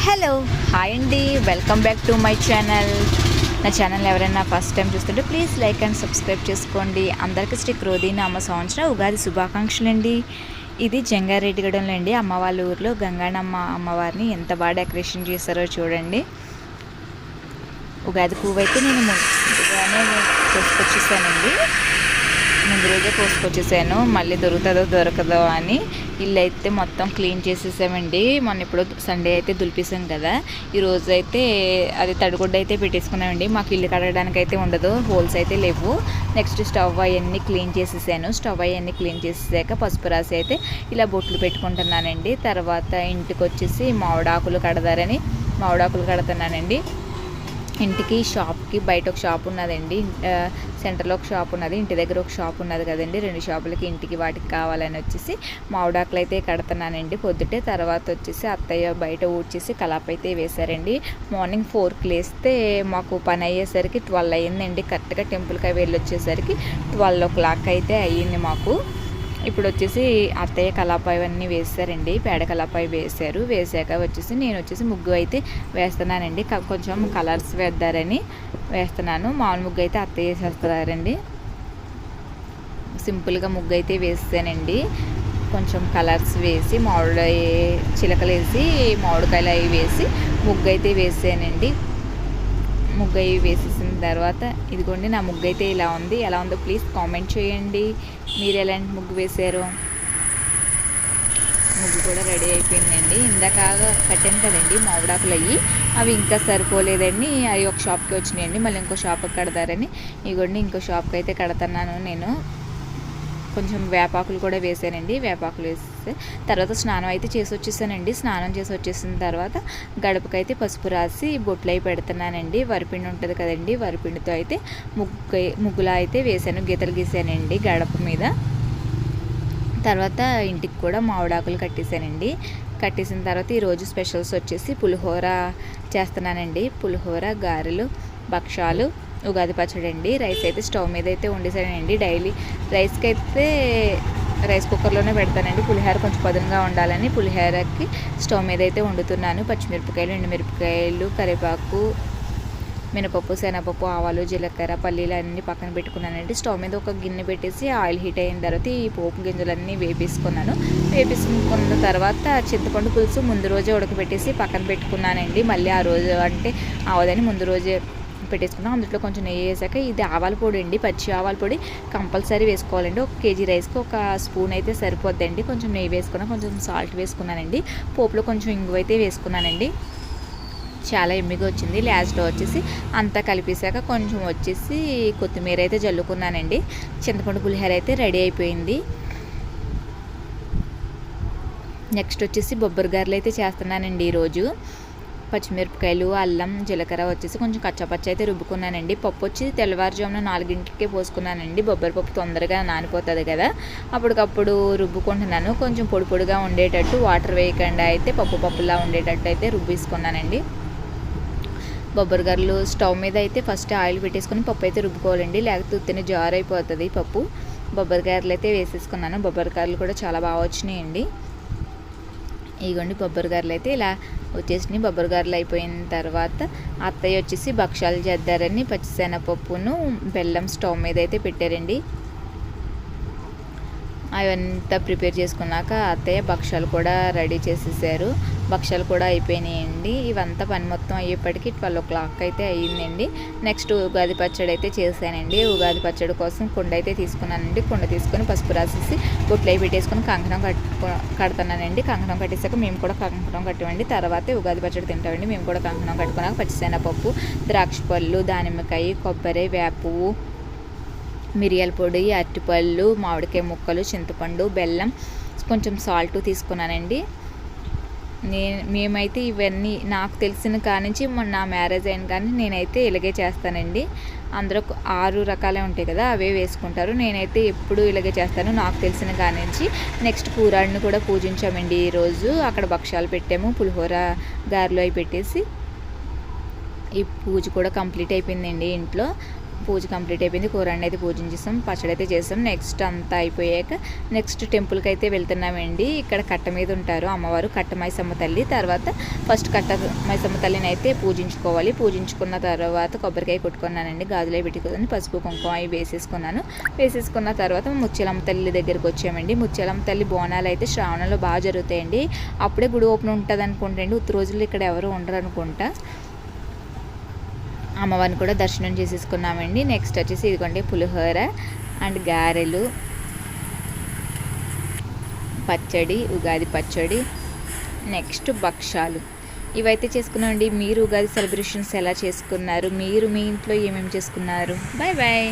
Hello hi అండి, welcome back to my channel. నా channel ఎవరైనా ఫస్ట్ టైం చూస్తుంటే ప్లీజ్ లైక్ అండ్ సబ్స్క్రైబ్ చేసుకోండి. అందరికీ శ్రీ క్రోధీనామ సంవత్సరం ఉగాది శుభాకాంక్షలు అండి. ఇది జంగారెడ్డిగూడెంలో అండి, అమ్మ వాళ్ళ ఊరిలో గంగానమ్మ అమ్మవారిని ఎంత బాగా డెకరేషన్ చేశారో చూడండి. ఉగాది పువ్వు అయితే నేను ముందుగానే కోసుకొచ్చేసానండి, ముందు రోజే కోసుకొచ్చేసాను. మళ్ళీ దొరుకుతుందో దొరకదో అని ఇల్లు అయితే మొత్తం క్లీన్ చేసేసామండి. మొన్న ఇప్పుడు సండే అయితే దులిపేసాం కదా, ఈరోజు అయితే అది తడిగుడ్డ అయితే పెట్టేసుకున్నామండి. మాకు ఇల్లు కడగడానికి అయితే ఉండదు, హోల్స్ అయితే లేవు. నెక్స్ట్ స్టవ్ అవన్నీ క్లీన్ చేసేసాను. స్టవ్ అవన్నీ క్లీన్ చేసేసాక పసుపు రాసి అయితే ఇలా బొట్లు పెట్టుకుంటున్నానండి. తర్వాత ఇంటికి వచ్చేసి మామిడాకులు కడదారని మామిడాకులు కడుతున్నానండి. ఇంటికి షాప్కి బయట ఒక షాప్ ఉన్నదండి, సెంటర్లో ఒక షాప్ ఉన్నది, ఇంటి దగ్గర ఒక షాప్ ఉన్నది కదండి. 2 షాపులకి ఇంటికి వాటికి కావాలని వచ్చేసి మామిడాకులు అయితే కడుతున్నానండి పొద్దుటే. తర్వాత వచ్చేసి అత్తయ్య బయట ఊడ్చేసి కలాప్ అయితే వేశారండి. మార్నింగ్ 4కి లేస్తే మాకు పని అయ్యేసరికి 12 అయ్యిందండి. కరెక్ట్గా టెంపుల్కి వెళ్ళి వచ్చేసరికి 12 అయితే అయ్యింది మాకు. ఇప్పుడు వచ్చేసి అత్తయ్య కలాపాయి అన్నీ వేసారండి, పేడ కలాపాయి వేశారు. వేసాక వచ్చేసి నేను వచ్చేసి ముగ్గు అయితే వేస్తున్నానండి. కొంచెం కలర్స్ వేద్దారని వేస్తున్నాను. మామూలు ముగ్గు అయితే అత్తయ్య వేసేస్తారండి. సింపుల్గా ముగ్గు అయితే వేసానండి. కొంచెం కలర్స్ వేసి మామిడి చిలకలు వేసి మామిడికాయలు అవి వేసి ముగ్గు అయితే వేసానండి. ముగ్గు అవి వేసేసిన తర్వాత ఇదిగోండి నా ముగ్గు అయితే ఇలా ఉంది. ఎలా ఉందో ప్లీజ్ కామెంట్ చేయండి. మీరు ఎలాంటి ముగ్గు వేశారు? ముగ్గు కూడా రెడీ అయిపోయిందండి. ఇందాక కట్టాను కదండి మామిడాకులు అవి ఇంకా సరిపోలేదండి. అవి ఒక షాప్కి వచ్చినాయండి, మళ్ళీ ఇంకో షాప్కి కడతారని ఇదిగోండి ఇంకో షాప్కి అయితే కడతాను నేను. కొంచెం వేపాకులు కూడా వేసానండి. వేపాకులు వేస్తే తర్వాత స్నానం అయితే చేసి వచ్చేసానండి. స్నానం చేసి వచ్చేసిన తర్వాత గడపకైతే పసుపు రాసి బొట్లు అయి పెడుతున్నానండి. వరిపిండి ఉంటుంది కదండి, వరిపిండితో అయితే ముగ్గులా అయితే వేసాను, గీతలు గీసానండి గడప మీద. తర్వాత ఇంటికి కూడా మామిడాకులు కట్టేసానండి. కట్టేసిన తర్వాత ఈరోజు స్పెషల్స్ వచ్చేసి పులిహోర చేస్తున్నానండి. పులిహోర, గారెలు, భక్షాలు, ఉగాది పచ్చడి అండి. రైస్ అయితే స్టవ్ మీద అయితే వండేసానండి. డైలీ రైస్ కుక్కర్లోనే పెడతానండి. పులిహోర కొంచెం పదునుగా ఉండాలని పులిహోరకి స్టవ్ మీద అయితే వండుతున్నాను. పచ్చిమిరపకాయలు, ఎండుమిరపకాయలు, కరివేపాకు, మినపప్పు, శనగపప్పు, ఆవాలు, జీలకర్ర, పల్లీలు అన్నీ పక్కన పెట్టుకున్నానండి. స్టవ్ మీద ఒక గిన్నె పెట్టేసి ఆయిల్ హీట్ అయిన తర్వాత ఈ పోపు గింజలన్నీ వేపేసుకున్నాను. వేపేసుకున్న తర్వాత చింతపండు పులుసు ముందు రోజే ఉడకబెట్టేసి పక్కన పెట్టుకున్నానండి. మళ్ళీ ఆ రోజు అంటే అవదని ముందు రోజే పెట్టేసుకున్నాం. అందులో కొంచెం నెయ్యి వేసాక ఇది ఆవాల పొడి అండి, పచ్చి ఆవాల పొడి కంపల్సరీ వేసుకోవాలండి. 1 కేజీ రైస్కి 1 స్పూన్ అయితే సరిపోద్దండి. కొంచెం నెయ్యి వేసుకున్నాను, కొంచెం సాల్ట్ వేసుకున్నానండి. పోపులో కొంచెం ఇంగువ అయితే వేసుకున్నానండి. చాలా ఎమ్మిగా వచ్చింది. లాస్ట్లో వచ్చేసి అంతా కలిపేసాక కొంచెం వచ్చేసి కొత్తిమీర అయితే జల్లుకున్నానండి. చింతపండు పులిహోర అయితే రెడీ అయిపోయింది. నెక్స్ట్ వచ్చేసి బొబ్బరి గారెలు అయితే చేస్తున్నానండి ఈరోజు. పచ్చిమిరపకాయలు, అల్లం, జీలకర్ర వచ్చేసి కొంచెం కచ్చాపచ్చ అయితే రుబ్బుకున్నానండి. పప్పు వచ్చి తెల్లవారుజామున 4కే పోసుకున్నానండి. బొబ్బరి పప్పు తొందరగా నానిపోతుంది కదా, అప్పటికప్పుడు రుబ్బుకుంటున్నాను. కొంచెం పొడి పొడిగా ఉండేటట్టు, వాటర్ వేయకుండా అయితే పప్పులా ఉండేటట్టు అయితే రుబ్బేసుకున్నానండి. బొబ్బరి గారెలు స్టవ్ మీద అయితే ఫస్ట్ ఆయిల్ పెట్టేసుకొని పప్పు అయితే రుబ్బుకోవాలండి, లేకపోతే ఉత్తిన జారు అయిపోతుంది పప్పు. బొబ్బరి గారెలు అయితే వేసేసుకున్నాను. బొబ్బరి గారెలు కూడా చాలా బాగా వచ్చినాయండి. ఇదిగోండి బొబ్బరి గారెలు అయితే ఇలా వచ్చేసినాయి. బొబ్బరి గారెలు అయిపోయిన తర్వాత అత్తయ్య వచ్చేసి భక్షాలు చేద్దారని పచ్చిశనగపప్పును బెల్లం స్టవ్ మీద అయితే పెట్టారండి. అవంతా ప్రిపేర్ చేసుకున్నాక అత్తయ్య భక్షాలు కూడా రెడీ చేసేసారు. భక్షాలు కూడా అయిపోయినాయండి. ఇవంతా పని మొత్తం అయ్యేప్పటికీ 12 అయితే అయ్యిందండి. నెక్స్ట్ ఉగాది పచ్చడి అయితే చేశానండి. ఉగాది పచ్చడి కోసం కుండ అయితే తీసుకున్నానండి. కుండ తీసుకొని పసుపు రాసేసి బొట్లు అవి పెట్టేసుకొని కంకణం కడుతున్నానండి. కంకణం కట్టేసాక మేము కూడా కంకణం కట్టామండి. తర్వాతే ఉగాది పచ్చడి తింటామండి. మేము కూడా కంకణం కట్టుకున్నాక పచ్చిశనగపప్పు, ద్రాక్ష పళ్ళు, దానిమ్మకాయ, కొబ్బరి, వేపువు, మిరియాల పొడి, అరటిపళ్ళు, మామిడికాయ ముక్కలు, చింతపండు, బెల్లం, కొంచెం సాల్ట్ తీసుకున్నానండి. మేమైతే ఇవన్నీ నాకు తెలిసిన కానించి నా మ్యారేజ్ అయిన కానీ నేనైతే ఇలాగే చేస్తానండి. అందరూ 6 రకాలే ఉంటాయి కదా, అవే వేసుకుంటారు. నేనైతే ఎప్పుడు ఇలాగే చేస్తాను నాకు తెలిసిన కానించి. నెక్స్ట్ కూరాడిని కూడా పూజించామండి ఈరోజు. అక్కడ భక్షాలు పెట్టాము, పులిహోర, గారెలు అవి పెట్టేసి ఈ పూజ కూడా కంప్లీట్ అయిపోయిందండి ఇంట్లో. పూజ కంప్లీట్ అయిపోయింది. కూరని అయితే పూజించేసాం, పచ్చడి అయితే చేసాం. నెక్స్ట్ అంతా అయిపోయాక నెక్స్ట్ టెంపుల్కి అయితే వెళ్తున్నామండి. ఇక్కడ కట్ట మీద ఉంటారు అమ్మవారు, కట్ట మైసమ్మ తల్లి. తర్వాత ఫస్ట్ కట్ట మైసమ్మ తల్లిని అయితే పూజించుకోవాలి. పూజించుకున్న తర్వాత కొబ్బరికాయ కొట్టుకున్నానండి, గాజులే పెట్టుకుని పసుపు కుంకుమ అవి వేసేసుకున్న తర్వాత ముత్యాలమ్మ తల్లి దగ్గరికి వచ్చామండి. ముత్యాలమ్మ తల్లి బోనాలు అయితే శ్రావణంలో బాగా జరుగుతాయండి. అప్పుడే గుడి ఓపెన్ ఉంటుంది అనుకుంటండి, ఉత్త రోజులు ఇక్కడ ఎవరు ఉండరు అనుకుంటా. అమ్మవారిని కూడా దర్శనం చేసేసుకున్నామండి. నెక్స్ట్ వచ్చేసి ఇదిగోండి పులిహోర అండ్ గారెలు, పచ్చడి, ఉగాది పచ్చడి, నెక్స్ట్ భక్షాలు ఇవైతే చేసుకున్నామండి. మీరు ఉగాది సెలబ్రేషన్స్ ఎలా చేసుకున్నారు? మీరు మీ ఇంట్లో ఏమేమి చేసుకున్నారు? Bye bye.